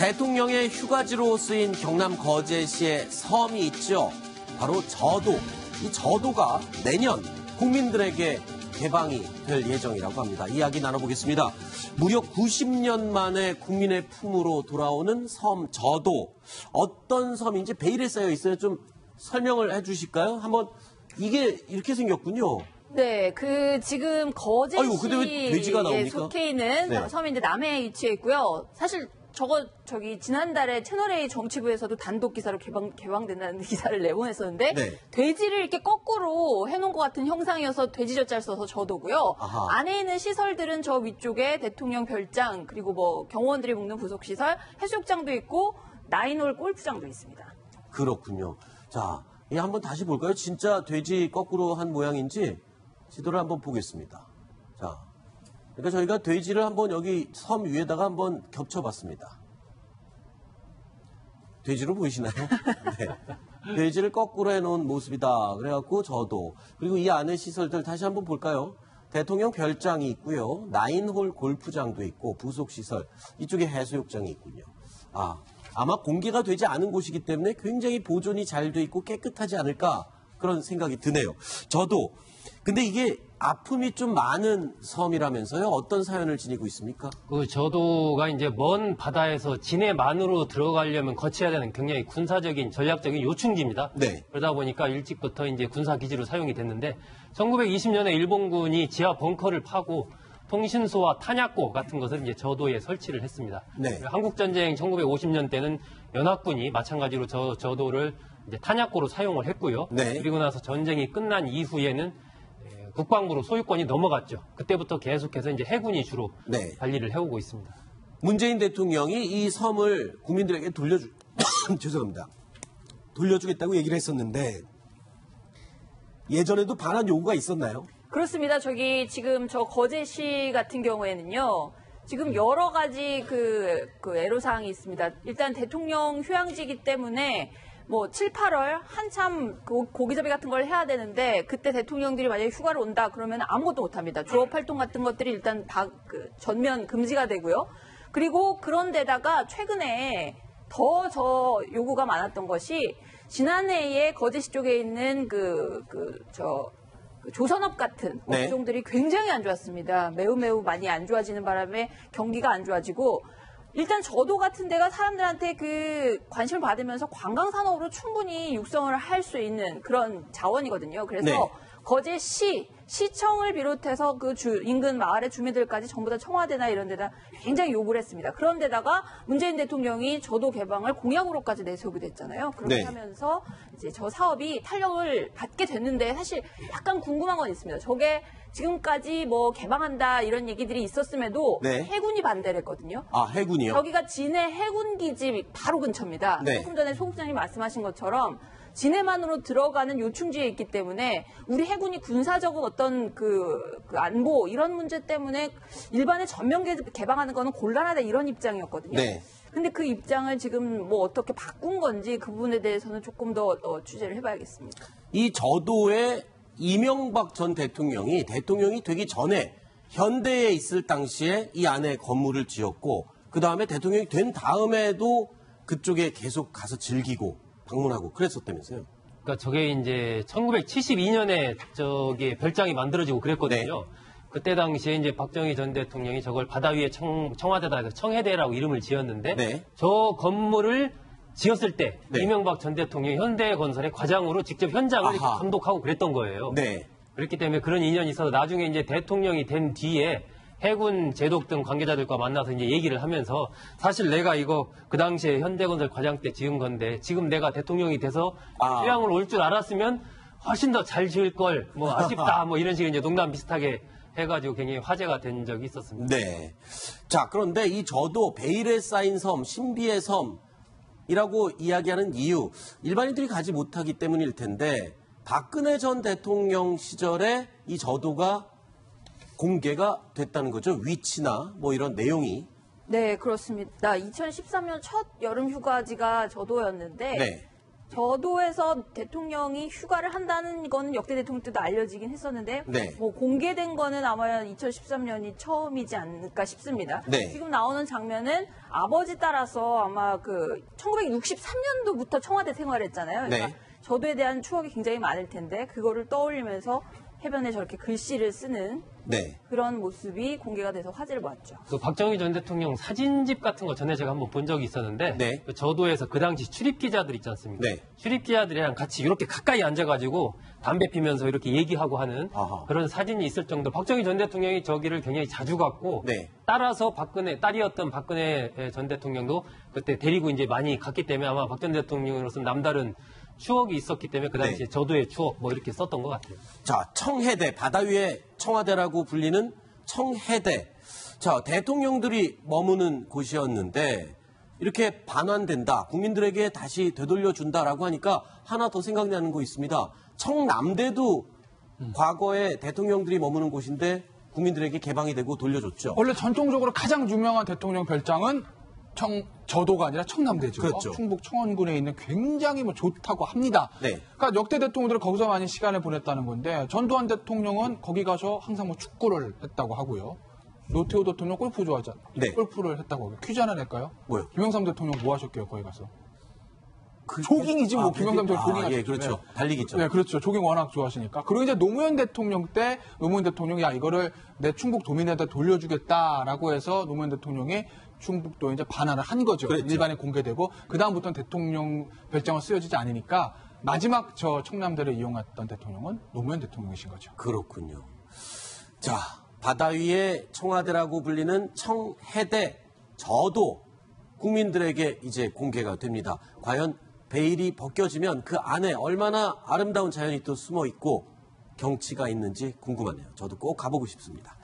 대통령의 휴가지로 쓰인 경남 거제시의 섬이 있죠. 바로 저도. 이 저도가 내년 국민들에게 개방이 될 예정이라고 합니다. 이야기 나눠보겠습니다. 무려 90년 만에 국민의 품으로 돌아오는 섬 저도. 어떤 섬인지 베일에 쌓여 있어요. 좀 설명을 해주실까요? 한번 이게 이렇게 생겼군요. 네, 지금 거제시에 속해 있는 섬인데 남해에 위치해 있고요. 사실 저기 지난달에 채널A 정치부에서도 단독 기사로 개방된다는 기사를 내보냈었는데 돼지를 이렇게 거꾸로 해놓은 것 같은 형상이어서 돼지젓자를 써서 저도고요. 아하. 안에 있는 시설들은 저 위쪽에 대통령 별장 그리고 뭐 경호원들이 묵는 부속시설, 해수욕장도 있고 나인홀 골프장도 있습니다. 그렇군요. 자, 한번 다시 볼까요? 진짜 돼지 거꾸로 한 모양인지 지도를 한번 보겠습니다. 자. 그러니까 저희가 돼지를 한번 여기 섬 위에다가 한번 겹쳐봤습니다. 돼지로 보이시나요? 네. 돼지를 거꾸로 해놓은 모습이다. 그래갖고 저도. 그리고 이 안에 시설들 다시 한번 볼까요? 대통령 별장이 있고요. 나인홀 골프장도 있고 부속시설. 이쪽에 해수욕장이 있군요. 아마 공개가 되지 않은 곳이기 때문에 굉장히 보존이 잘 돼 있고 깨끗하지 않을까 그런 생각이 드네요. 저도. 근데 이게 아픔이 좀 많은 섬이라면서요? 어떤 사연을 지니고 있습니까? 저도가 이제 먼 바다에서 진해만으로 들어가려면 거쳐야 되는 굉장히 군사적인 전략적인 요충지입니다. 네. 그러다 보니까 일찍부터 이제 군사기지로 사용이 됐는데 1920년에 일본군이 지하 벙커를 파고 통신소와 탄약고 같은 것을 이제 저도에 설치를 했습니다. 네. 한국전쟁 1950년 때는 연합군이 마찬가지로 저도를 이제 탄약고로 사용을 했고요. 네. 그리고 나서 전쟁이 끝난 이후에는 국방부로 소유권이 넘어갔죠. 그때부터 계속해서 이제 해군이 주로 관리를 해오고 있습니다. 문재인 대통령이 이 섬을 국민들에게 죄송합니다. 돌려주겠다고 얘기를 했었는데 예전에도 반환 요구가 있었나요? 그렇습니다. 지금 저 거제시 같은 경우에는요. 지금 여러 가지 애로사항이 있습니다. 일단 대통령 휴양지이기 때문에 7, 8월 한참 고기잡이 같은 걸 해야 되는데 그때 대통령들이 만약에 휴가를 온다 그러면 아무것도 못합니다. 조업 활동 같은 것들이 일단 다 전면 금지가 되고요. 그리고 그런데다가 최근에 더 요구가 많았던 것이 지난해에 거제시 쪽에 있는 조선업 같은 업종들이 굉장히 안 좋았습니다. 매우 많이 안 좋아지는 바람에 경기가 안 좋아지고 일단 저도 같은 데가 사람들한테 관심을 받으면서 관광산업으로 충분히 육성을 할 수 있는 그런 자원이거든요. 그래서 시청을 비롯해서 인근 마을의 주민들까지 전부 다 청와대나 이런 데다 굉장히 요구를 했습니다. 그런데다가 문재인 대통령이 저도 개방을 공약으로까지 내세우게 됐잖아요. 그렇게 하면서 이제 저 사업이 탄력을 받게 됐는데 사실 약간 궁금한 건 있습니다. 저게 지금까지 개방한다 이런 얘기들이 있었음에도 해군이 반대를 했거든요. 해군이요? 여기가 진해 해군기지 바로 근처입니다. 조금 전에 소 국장님 말씀하신 것처럼 진해만으로 들어가는 요충지에 있기 때문에 우리 해군이 군사적인 어떤 안보 이런 문제 때문에 일반에 전면 개방하는 거는 곤란하다 이런 입장이었거든요. 근데 그 입장을 지금 어떻게 바꾼 건지 그 부분에 대해서는 조금 더 취재를 해봐야겠습니다. 이 저도에 이명박 전 대통령이 되기 전에 현대에 있을 당시에 이 안에 건물을 지었고 그 다음에 대통령이 된 다음에도 그쪽에 계속 가서 즐기고 방문하고 그랬었다면서요? 그러니까 저게 이제 1972년에 저게 별장이 만들어지고 그랬거든요. 그때 당시에 이제 박정희 전 대통령이 저걸 바다 위에 청와대다 청해대라고 이름을 지었는데 저 건물을 지었을 때 이명박 전 대통령이 현대건설의 과장으로 직접 현장을 감독하고 그랬던 거예요. 그렇기 때문에 그런 인연이 있어서 나중에 이제 대통령이 된 뒤에 해군 제독 등 관계자들과 만나서 이제 얘기를 하면서 사실 내가 이거 그 당시에 현대건설 과장 때 지은 건데 지금 내가 대통령이 돼서 휴양을 올 줄 알았으면 훨씬 더 잘 지을 걸 아쉽다 이런 식의 이제 농담 비슷하게 해가지고 굉장히 화제가 된 적이 있었습니다. 자, 그런데 이 저도 베일에 쌓인 섬, 신비의 섬이라고 이야기하는 이유 일반인들이 가지 못하기 때문일 텐데 박근혜 전 대통령 시절에 이 저도가 공개가 됐다는 거죠. 위치나 이런 내용이. 네, 그렇습니다. 2013년 첫 여름 휴가지가 저도였는데 저도에서 대통령이 휴가를 한다는 거는 역대 대통령 때도 알려지긴 했었는데 네. 뭐 공개된 거는 아마 2013년이 처음이지 않을까 싶습니다. 네. 지금 나오는 장면은 아버지 따라서 아마 그 1963년도부터 청와대 생활했잖아요. 그러니까 네. 저도에 대한 추억이 굉장히 많을 텐데 그거를 떠올리면서 해변에 저렇게 글씨를 쓰는 네. 그런 모습이 공개가 돼서 화제를 모았죠. 그 박정희 전 대통령 사진집 같은 거 전에 제가 한번 본 적이 있었는데 네. 그 저도에서 그 당시 출입 기자들 있지 않습니까? 네. 출입 기자들이랑 같이 이렇게 가까이 앉아가지고 담배 피면서 이렇게 얘기하고 하는 아하. 그런 사진이 있을 정도. 박정희 전 대통령이 저기를 굉장히 자주 갔고 네. 따라서 딸이었던 박근혜 전 대통령도 그때 데리고 이제 많이 갔기 때문에 아마 박 전 대통령으로서는 남다른 추억이 있었기 때문에 그 당시에 네. 저도의 추억 뭐 이렇게 썼던 것 같아요. 자, 청해대, 바다 위의 청와대라고 불리는 청해대. 자, 대통령들이 머무는 곳이었는데 이렇게 반환된다, 국민들에게 다시 되돌려준다라고 하니까 하나 더 생각나는 거 있습니다. 청남대도 과거에 대통령들이 머무는 곳인데 국민들에게 개방이 되고 돌려줬죠. 원래 전통적으로 가장 유명한 대통령 별장은 저도가 아니라 청남대죠. 그렇죠. 충북 청원군에 있는 굉장히 뭐 좋다고 합니다. 네. 그러니까 역대 대통령들은 거기서 많이 시간을 보냈다는 건데 전두환 대통령은 거기 가서 항상 뭐 축구를 했다고 하고요. 노태우 대통령 골프 좋아하잖아. 네. 골프를 했다고 하고요. 퀴즈 하나 낼까요? 뭐요? 김영삼 대통령 뭐 하셨게요, 거기 가서? 조깅이지 뭐 김영삼 대통령 조깅 예, 그렇죠. 달리기죠. 네, 그렇죠. 조깅 워낙 좋아하시니까. 그리고 이제 노무현 대통령 때 노무현 대통령이 이거를 내 충북 도민에다 돌려주겠다라고 해서 노무현 대통령이 충북도 이제 반환을 한 거죠. 그랬죠. 일반에 공개되고 그 다음부터는 대통령 별장은 쓰여지지 않으니까 마지막 저 청남대를 이용했던 대통령은 노무현 대통령이신 거죠. 그렇군요. 자, 바다 위의 청와대라고 불리는 청해대 저도 국민들에게 이제 공개가 됩니다. 과연 베일이 벗겨지면 그 안에 얼마나 아름다운 자연이 또 숨어 있고 경치가 있는지 궁금하네요. 저도 꼭 가보고 싶습니다.